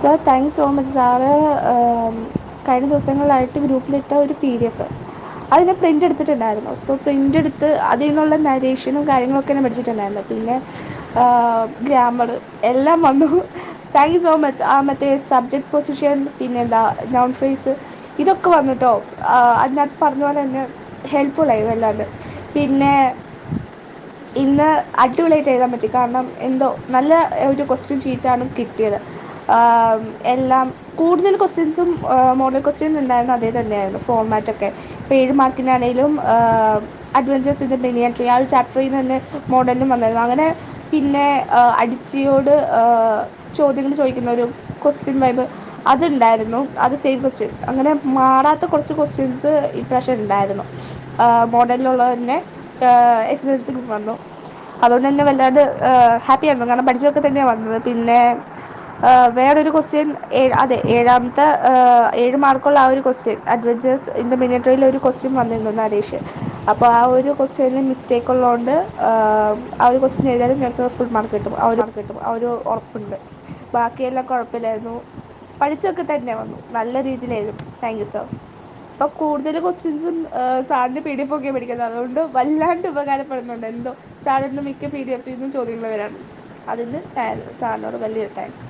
Sir thank you so much sir. കഴിഞ്ഞ ദിവസങ്ങളിലായിട്ട് ഗ്രൂപ്പിലിട്ട ഒരു PDF അത് ഞാൻ പ്രിൻ്റ് എടുത്തിട്ടുണ്ടായിരുന്നു. അപ്പോൾ പ്രിൻ്റ് എടുത്ത് അതിൽ നിന്നുള്ള നരേഷനും കാര്യങ്ങളൊക്കെ ഞാൻ പഠിച്ചിട്ടുണ്ടായിരുന്നു. പിന്നെ ഗ്രാമർ എല്ലാം വന്നു. Thank you so much. മറ്റേ സബ്ജക്റ്റ് പൊസിഷൻ, പിന്നെ എന്താ നൗൺ ഫ്രേസ്, ഇതൊക്കെ വന്നു കേട്ടോ. അതിനകത്ത് പറഞ്ഞ പോലെ തന്നെ ഹെൽപ്ഫുള്ളായി വല്ലാണ്ട്. പിന്നെ ഇന്ന് അടിപൊളിയായിട്ട് എഴുതാൻ പറ്റി. കാരണം എന്തോ നല്ല ഒരു ക്വസ്റ്റ്യൻ ഷീറ്റാണ് കിട്ടിയത്. എല്ലാം കൂടുതൽ ക്വസ്റ്റ്യൻസും മോഡൽ ക്വസ്റ്റ്യൻ ഉണ്ടായിരുന്നു അതേ തന്നെയായിരുന്നു ഫോർമാറ്റൊക്കെ. ഇപ്പോൾ 7 മാർക്കിനാണെങ്കിലും adventures in the banyan tree ആ ഒരു ചാപ്റ്ററിൽ നിന്ന് തന്നെ മോഡലിലും വന്നായിരുന്നു. അങ്ങനെ പിന്നെ അടിച്ചിയോട് ചോദ്യങ്ങൾ ചോദിക്കുന്ന ഒരു ക്വസ്റ്റ്യൻ വൈബ് അതുണ്ടായിരുന്നു. അത് സെയിം ക്വസ്റ്റ്യൻ, അങ്ങനെ മാറാത്ത കുറച്ച് ക്വസ്റ്റ്യൻസ് ഇപ്രാവശ്യം ഉണ്ടായിരുന്നു. മോഡലിലുള്ളത് തന്നെ SSLC വന്നു. അതുകൊണ്ട് തന്നെ വല്ലാണ്ട് ഹാപ്പിയായിരുന്നു. കാരണം പഠിച്ചതൊക്കെ തന്നെയാണ് വന്നത്. പിന്നെ വേറൊരു ക്വസ്റ്റ്യൻ അതെ 7 മാർക്കുള്ള ആ ഒരു ക്വസ്റ്റ്യൻ അഡ്വഞ്ചേഴ്സ് ഇൻ ദ ബനിയൻ ട്രീയിൽ ഒരു ക്വസ്റ്റ്യൻ വന്നിരുന്നു നരേഷ്. അപ്പോൾ ആ ഒരു ക്വസ്റ്റ്യനിൽ മിസ്റ്റേക്ക് ഉള്ളതുകൊണ്ട് ആ ഒരു ക്വസ്റ്റ്യൻ എഴുതിയാലും ഞങ്ങൾക്ക് ഫുൾ മാർക്ക് കിട്ടും. ആ ഒരു ഉറപ്പുണ്ട്. ബാക്കിയെല്ലാം കുഴപ്പമില്ലായിരുന്നു. പഠിച്ചതൊക്കെ തന്നെ വന്നു. നല്ല രീതിയിലായിരുന്നു. Thank you sir. അപ്പോൾ കൂടുതൽ ക്വസ്റ്റ്യൻസും സാറിൻ്റെ PDF ഒക്കെ പഠിക്കുന്നത്, അതുകൊണ്ട് വല്ലാണ്ട് ഉപകാരപ്പെടുന്നുണ്ട്. എന്തോ സാറിൻ്റെ മിക്ക PDF ൽ നിന്നും ചോദ്യങ്ങൾ വരാറുണ്ട്. അതിന് സാറിനോട് വലിയൊരു താങ്ക്സ്.